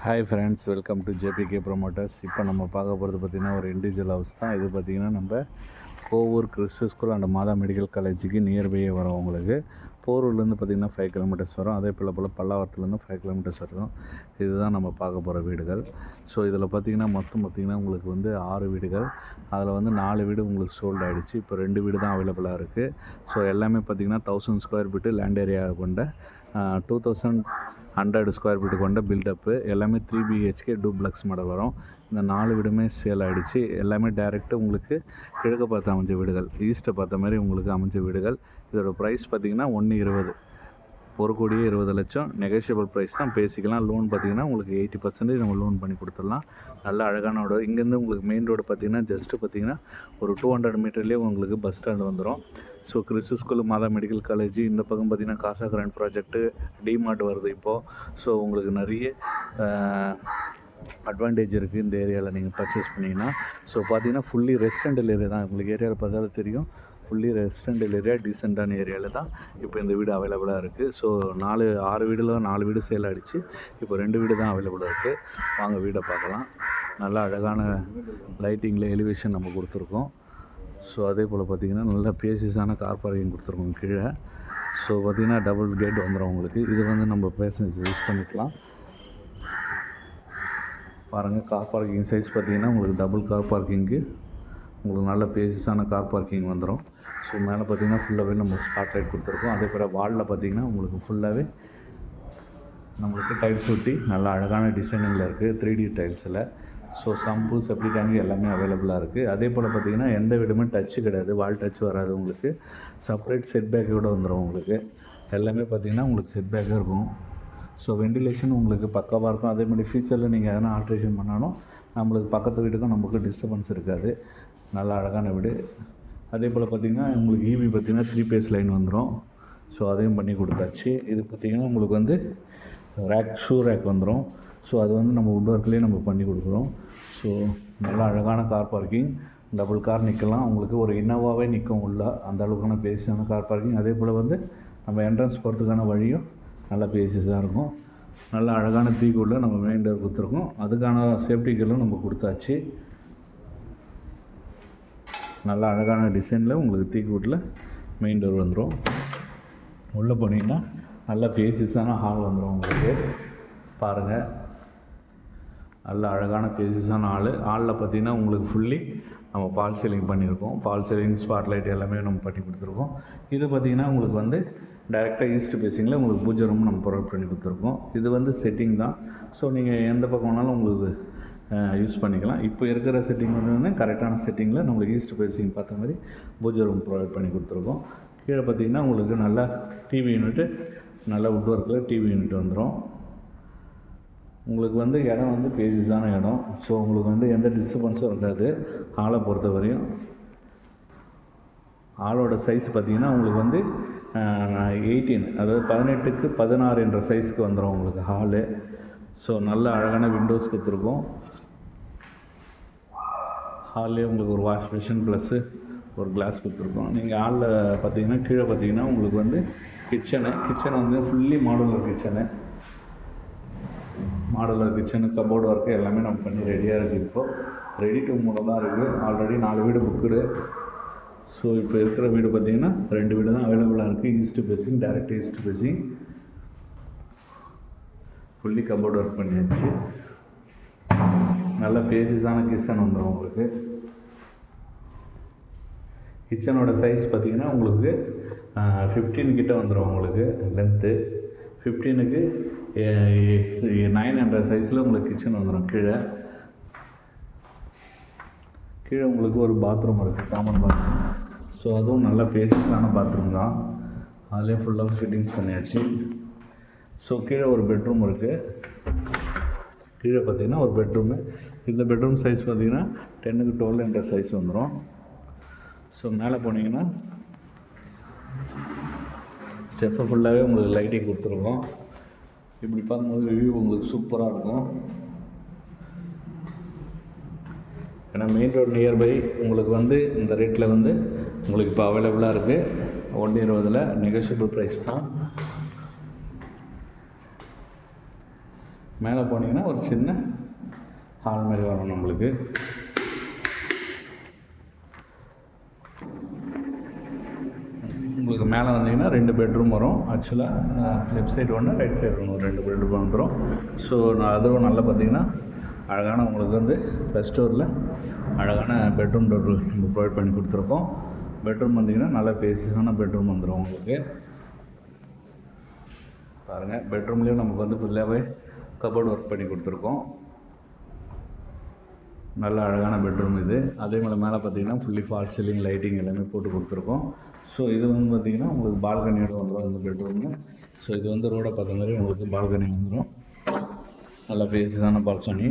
Hi friends, welcome to JBK promoters. இப்போ நம்ம பார்க்க போகிறது பார்த்திங்கன்னா ஒரு இண்டிவிஜுவல் ஹவுஸ் தான். இது பார்த்திங்கன்னா நம்ம கோவூர் கிறிஸ்து ஸ்கூல் அண்ட் மாதா மெடிக்கல் காலேஜுக்கு நியர்பையே வரும். உங்களுக்கு போரூர்லேருந்து பார்த்திங்கன்னா 5 கிலோமீட்டர்ஸ் வரும். அதே போல் பல்லாவரத்துலேருந்து 5 கிலோமீட்டர்ஸ் வரும். இதுதான் நம்ம பார்க்க போகிற வீடுகள். ஸோ இதில் பார்த்திங்கன்னா மொத்தம் பார்த்திங்கன்னா உங்களுக்கு வந்து 6 வீடுகள். அதில் வந்து 4 வீடு உங்களுக்கு சோல்ட் ஆகிடுச்சு. இப்போ 2 வீடு தான் அவைலபிளாக இருக்குது. ஸோ எல்லாமே பார்த்திங்கன்னா 1000 ஸ்கொயர் ஃபீட்டு லேண்ட் ஏரியா கொண்ட 2100 ஸ்கொயர் ஃபீட்டு கொண்ட பில்டப்பு. எல்லாமே 3 BHK டூப்ளக்ஸ் மாடல் வரும். இந்த 4 வீடுமே சேல் ஆகிடுச்சு. எல்லாமே டேரெக்டாக உங்களுக்கு கிழக்க பார்த்து அமைஞ்ச வீடுகள், ஈஸ்ட்டை பார்த்த மாதிரி உங்களுக்கு அமைஞ்ச வீடுகள். இதோட ப்ரைஸ் பார்த்திங்கன்னா 1,20,00,000, 1,20,00,000 நெகோஷியபிள் ப்ரைஸ் தான், பேசிக்கலாம். லோன் பார்த்திங்கன்னா உங்களுக்கு 80% நம்ம லோன் பண்ணி கொடுத்துடலாம். நல்ல அழகான ரோடு. இங்கேருந்து உங்களுக்கு மெயின் ரோடு பார்த்திங்கன்னா ஜஸ்ட்டு பார்த்திங்கன்னா ஒரு 200 மீட்டர்லேயே உங்களுக்கு பஸ் ஸ்டாண்டு வந்துடும். ஸோ கிறிஸ்து ஸ்கூல், மாதா மெடிக்கல் காலேஜ், இந்த பக்கம் பார்த்திங்கன்னா காசா கிராண்ட் ப்ராஜெக்ட்டு, டிமார்ட் வருது இப்போது. ஸோ உங்களுக்கு நிறைய அட்வான்டேஜ் இருக்குது இந்த ஏரியாவில் நீங்கள் பர்ச்சேஸ் பண்ணிங்கன்னா. ஸோ பார்த்திங்கன்னா ஃபுல்லி ரெசிடென்டல் ஏரியா தான். உங்களுக்கு ஏரியாவில் பார்த்தாலும் தெரியும், ஃபுல்லி ரெசிடென்டல் ஏரியா, டீசெண்டான ஏரியாவில் தான் இப்போ இந்த வீடு அவைலபிளாக இருக்குது. ஸோ 6 வீடில் 4 வீடு சேல் ஆகிடுச்சு. இப்போ 2 வீடு தான் அவைலபிளாக இருக்குது. வாங்க வீடை பார்க்கலாம். நல்லா அழகான லைட்டிங்கில் எலிவேஷன் நம்ம கொடுத்துருக்கோம். ஸோ அதே போல் பார்த்திங்கன்னா நல்ல பேசியஸான கார் பார்க்கிங் கொடுத்துருக்கோம் கீழே. ஸோ பார்த்திங்கன்னா டபுள் கேட் வந்துடும் உங்களுக்கு. இது வந்து நம்ம பேசஞ்சர் யூஸ் பண்ணிக்கலாம். பாருங்கள், கார் பார்க்கிங் சைஸ் பார்த்திங்கன்னா உங்களுக்கு டபுள் கார் பார்க்கிங்கு உங்களுக்கு நல்ல பேசியஸான கார் பார்க்கிங் வந்துடும். ஸோ மேலே பார்த்திங்கன்னா ஃபுல்லாகவே நம்ம ஸ்பாட் லைட் கொடுத்துருக்கோம். அதே போல் வாலில் பார்த்திங்கன்னா உங்களுக்கு ஃபுல்லாகவே நம்மளுக்கு டைல்ஸ் ஒட்டி நல்ல அழகான டிசைனிங்கில் இருக்குது, 3D டைல்ஸில். ஸோ சம்பு, செப்டி டேங்க் எல்லாமே அவைலபிளாக இருக்குது. அதே போல் பார்த்திங்கன்னா எந்த வீடுமே டச்சு கிடையாது, வால் டச் வராது. உங்களுக்கு செப்பரேட் செட் பேக்கோடு வந்துடும். உங்களுக்கு எல்லாமே பார்த்திங்கன்னா உங்களுக்கு செட் பேக்காக இருக்கும். ஸோ வெண்டிலேஷன் உங்களுக்கு பக்காவாக இருக்கும். அதே மாதிரி ஃபியூச்சரில் நீங்கள் எதனா ஆல்ட்ரேஷன் பண்ணாலும் நம்மளுக்கு பக்கத்து வீட்டுக்கும் நமக்கு டிஸ்டர்பன்ஸ் இருக்காது. நல்ல அழகான வீடு. அதே போல் பார்த்திங்கன்னா உங்களுக்கு EB பார்த்திங்கன்னா 3 பேஸ் லைன் வந்துடும். ஸோ அதையும் பண்ணி கொடுத்தாச்சு. இது பார்த்திங்கன்னா உங்களுக்கு வந்து ஷூ ரேக் வந்துடும். ஸோ அது வந்து நம்ம வுட் ஒர்க்லேயே நம்ம பண்ணி கொடுக்குறோம். ஸோ நல்லா அழகான கார் பார்க்கிங், டபுள் கார் நிற்கலாம். உங்களுக்கு ஒரு இன்னோவாவே நிற்கும் உள்ள, அந்த அளவுக்கான பேசியஸான கார் பார்க்கிங். அதே போல் வந்து நம்ம என்ட்ரன்ஸ் போகிறதுக்கான வழியும் நல்ல பேசியஸாக இருக்கும். நல்ல அழகான தீக்குள்ள நம்ம மெயின் டோர் கொடுத்துருக்கோம். அதுக்கான சேஃப்டி கீழும் நம்ம கொடுத்தாச்சு. நல்ல அழகான டிசைனில் உங்களுக்கு தீக்குட்டில் மெயின் டோர் வந்துடும். உள்ளே போனீங்கன்னா நல்ல பேசியஸான ஹால் வந்துடும் உங்களுக்கு. பாருங்கள், நல்ல அழகான பேசியஸான ஹாலில் பார்த்திங்கன்னா உங்களுக்கு ஃபுல்லி நம்ம ஃபால் சீலிங் பண்ணியிருக்கோம். ஃபால் சீலிங், ஸ்பாட் லைட் எல்லாமே நம்ம பண்ணி கொடுத்துருக்கோம். இது பார்த்திங்கன்னா உங்களுக்கு வந்து டைரெக்டாக ஈஸ்ட் பேசிங்கில் உங்களுக்கு பூஜை ரூம் நம்ம ப்ரொவைட் பண்ணி கொடுத்துருக்கோம். இது வந்து செட்டிங் தான். ஸோ நீங்கள் எந்த பக்கம் வேணாலும் உங்களுக்கு யூஸ் பண்ணிக்கலாம். இப்போ இருக்கிற செட்டிங் வந்து கரெக்டான செட்டிங்கில் நம்மளுக்கு ஈஸ்ட் பேசிங் பார்த்த மாதிரி பூஜை ரூம் ப்ரொவைட் பண்ணி கொடுத்துருக்கோம். கீழே பார்த்திங்கன்னா உங்களுக்கு நல்லா டிவி யூனிட்டு, நல்ல வுட் ஒர்க்கில் டிவி யூனிட் வந்துடும். உங்களுக்கு வந்து இடம் வந்து பேசியஸான இடம். ஸோ உங்களுக்கு வந்து எந்த டிஸ்டர்பன்ஸும் இருக்காது. ஹாலை பொறுத்த வரையும் ஹாலோட சைஸ் பார்த்திங்கன்னா உங்களுக்கு வந்து 18, அதாவது 18க்கு 16 என்ற சைஸுக்கு வந்துடும் உங்களுக்கு ஹாலு. ஸோ நல்ல அழகான விண்டோஸ் கொடுத்துருக்கோம். ஹால்லேயே உங்களுக்கு ஒரு வாஷ் மிஷின் ப்ளஸ்ஸு ஒரு கிளாஸ் கொடுத்துருக்கோம். நீங்கள் ஹாலில் பார்த்திங்கன்னா கீழே பார்த்திங்கன்னா உங்களுக்கு வந்து கிச்சனை வந்து fully modular kitchen, cupboard work எல்லாமே நம்ம பண்ணி ரெடியாக இருக்குது. இப்போது ரெடி டு மூவ் தான் இருக்குது. ஆல்ரெடி 4 வீடு புக்குடு. ஸோ இப்போ இருக்கிற வீடு பார்த்திங்கன்னா 2 வீடு தான் அவைலபிளாக இருக்குது. East facing, direct east facing, fully cupboard work பண்ணியாச்சு. நல்ல பேசிஸான கிச்சன் வந்துடும் உங்களுக்கு. கிச்சனோட சைஸ் பார்த்திங்கன்னா உங்களுக்கு 15 கிட்ட வந்துடும் உங்களுக்கு லென்த்து. 15க்கு 900 சைஸில் உங்களுக்கு கிச்சன் வந்துடும். கீழே உங்களுக்கு ஒரு பாத்ரூம் இருக்குது, காமன் பாத்ரூம். ஸோ அதுவும் நல்ல பேசிஸான பாத்ரூம் தான். அதிலே ஃபுல்லாக ஃபிட்டிங்ஸ் பண்ணியாச்சு. ஸோ கீழே ஒரு பெட்ரூம் இருக்குது. கீழே பார்த்திங்கன்னா ஒரு பெட்ரூமு. இந்த பெட்ரூம் சைஸ் பார்த்திங்கன்னா 10க்கு 12 சைஸ் வந்துடும். ஸோ மேலே போனீங்கன்னா ஸ்டெப்பை ஃபுல்லாகவே உங்களுக்கு லைட்டிங் கொடுத்துருக்கோம். இப்படி பார்க்கும்போது வியூ உங்களுக்கு சூப்பராக இருக்கும். ஏன்னா மெயின் ரோடு நியர்பை உங்களுக்கு வந்து இந்த ரேட்டில் வந்து உங்களுக்கு இப்போ அவைலபிளாக இருக்குது. 1,20,00,000 நெகோஷியபிள் ப்ரைஸ் தான். மேலே போனீங்கன்னா ஒரு சின்ன ஹால் மாதிரி வரும் நம்மளுக்கு. உங்களுக்கு மேலே வந்தீங்கன்னா 2 பெட்ரூம் வரும். ஆக்சுவலாக லெஃப்ட் சைடு ஒன்று, ரைட் சைடு ஒன்று, 2 பெட்ரூம் வந்துடும். ஸோ அதுவும் நல்லா பார்த்தீங்கன்னா அழகான உங்களுக்கு வந்து ஃபர்ஸ்ட் ஃப்ளோரில் அழகான பெட்ரூம் டோர் நம்ம ப்ரொவைட் பண்ணி கொடுத்துருக்கோம். பெட்ரூம் வந்தீங்கன்னா நல்ல பேசியஸான பெட்ரூம் வந்துடும் உங்களுக்கு. பாருங்கள், பெட்ரூம்லேயும் நமக்கு வந்து ஃபுல்லாகவே கபோர்டு ஒர்க் பண்ணி கொடுத்துருக்கோம். நல்ல அழகான பெட்ரூம் இது. அதே மாதிரி மேலே பார்த்தீங்கன்னா ஃபுல்லி ஃபால் சீலிங் லைட்டிங் எல்லாமே போட்டு கொடுத்துருக்கோம். ஸோ இது வந்து பார்த்திங்கன்னா உங்களுக்கு பால்கனியோடு வந்துடும் இந்த பெட்ரூமு. ஸோ இது வந்து ரோடை பார்த்த மாதிரி உங்களுக்கு பால்கனி வந்துடும். நல்ல ஃபேஸான பால்கனி.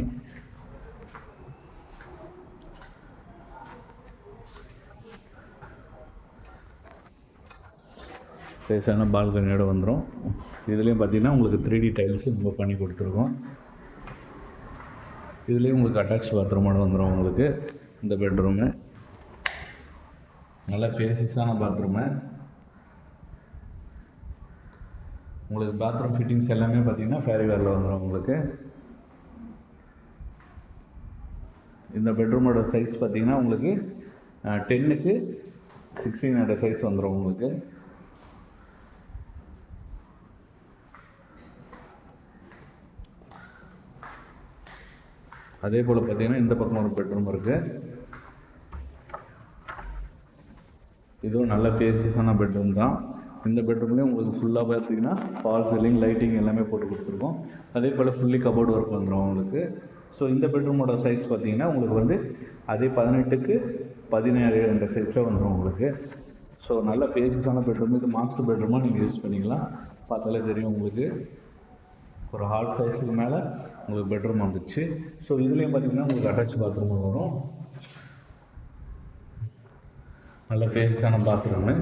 ஃபேஸான பால்கனியோடு வந்துடும். இதுலேயும் பார்த்திங்கன்னா உங்களுக்கு 3D டைல்ஸ் நம்ம பண்ணி கொடுத்துருக்கோம். இதுலேயும் உங்களுக்கு அட்டாச் பாத்ரூமோடு வந்துடும் உங்களுக்கு இந்த பெட்ரூமு. நல்ல ஃபேஸஸான பாத்ரூமு. உங்களுக்கு பாத்ரூம் ஃபிட்டிங்ஸ் எல்லாமே பார்த்தீங்கன்னா ஃபேரிவேரில் வந்துடும் உங்களுக்கு. இந்த பெட்ரூமோட சைஸ் பார்த்தீங்கன்னா உங்களுக்கு 10க்கு 16 சைஸ் வந்துடும் உங்களுக்கு. அதே போல் பார்த்தீங்கன்னா இந்த பக்கம் ஒரு பெட்ரூம் இருக்குது. இதுவும் நல்ல ஃபேஸஸான பெட்ரூம் தான். இந்த பெட்ரூம்லேயும் உங்களுக்கு ஃபுல்லாக பார்த்தீங்கன்னா ஃபால் சீலிங் லைட்டிங் எல்லாமே போட்டு கொடுத்துருக்கோம். அதே போல் ஃபுல்லி கபோர்டு ஒர்க் வந்துடும் உங்களுக்கு. ஸோ இந்த பெட்ரூமோட சைஸ் பார்த்தீங்கன்னா உங்களுக்கு வந்து அதே 18க்கு 17 சைஸில் வந்துடும் உங்களுக்கு. ஸோ நல்ல ஃபேஸஸான பெட்ரூம். இது மாஸ்டர் பெட்ரூமாக நீங்கள் யூஸ் பண்ணிக்கலாம். பார்த்தாலே தெரியும் உங்களுக்கு. ஒரு ஹால் சைஸுக்கு மேலே உங்களுக்கு பெட்ரூம் வந்துச்சு. ஸோ இதுலேயும் பார்த்தீங்கன்னா உங்களுக்கு அட்டாச் பாத்ரூம் வரும். நல்ல ஃபேஸான பாத்ரூமு.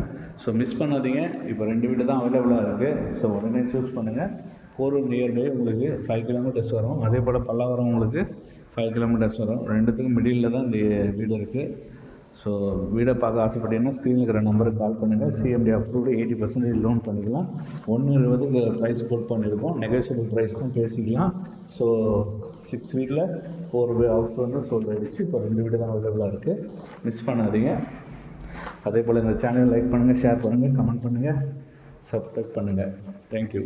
ஸோ மிஸ் பண்ணாதீங்க. இப்போ 2 வீடு தான் அவைலபிளாக இருக்குது. ஸோ உடனே சூஸ் பண்ணுங்கள். போரூர் நியர்பை உங்களுக்கு 5 கிலோமீட்டர்ஸ் வரும். அதே போல் பல்லாவரம் உங்களுக்கு 5 கிலோமீட்டர்ஸ் வரும். ரெண்டுத்துக்கும் மிடில் தான் இந்த வீடு இருக்குது. ஸோ வீடை பார்க்க ஆசைப்பட்டீங்கன்னா ஸ்க்ரீனில் இருக்கிற நம்பருக்கு கால் பண்ணுங்கள். சிஎம்டி அப்ரூவ்டு 80% லோன் பண்ணிக்கலாம். 120 ப்ரைஸ் கோட் பண்ணியிருக்கோம். நெகோஷியபிள் ப்ரைஸ் தான் பேசிக்கலாம். ஸோ 6 வீக்கில் 4 ஹவுஸ் வந்து சோல்ட் ஆகிடுச்சு. இப்போ 2 வீடு தான் அவைலபிளாக இருக்குது. மிஸ் பண்ணாதீங்க. அதே போல் இந்த சேனலை லைக் பண்ணுங்கள், ஷேர் பண்ணுங்கள், கமெண்ட் பண்ணுங்கள், சப்ஸ்கிரைப் பண்ணுங்கள். தேங்க்யூ.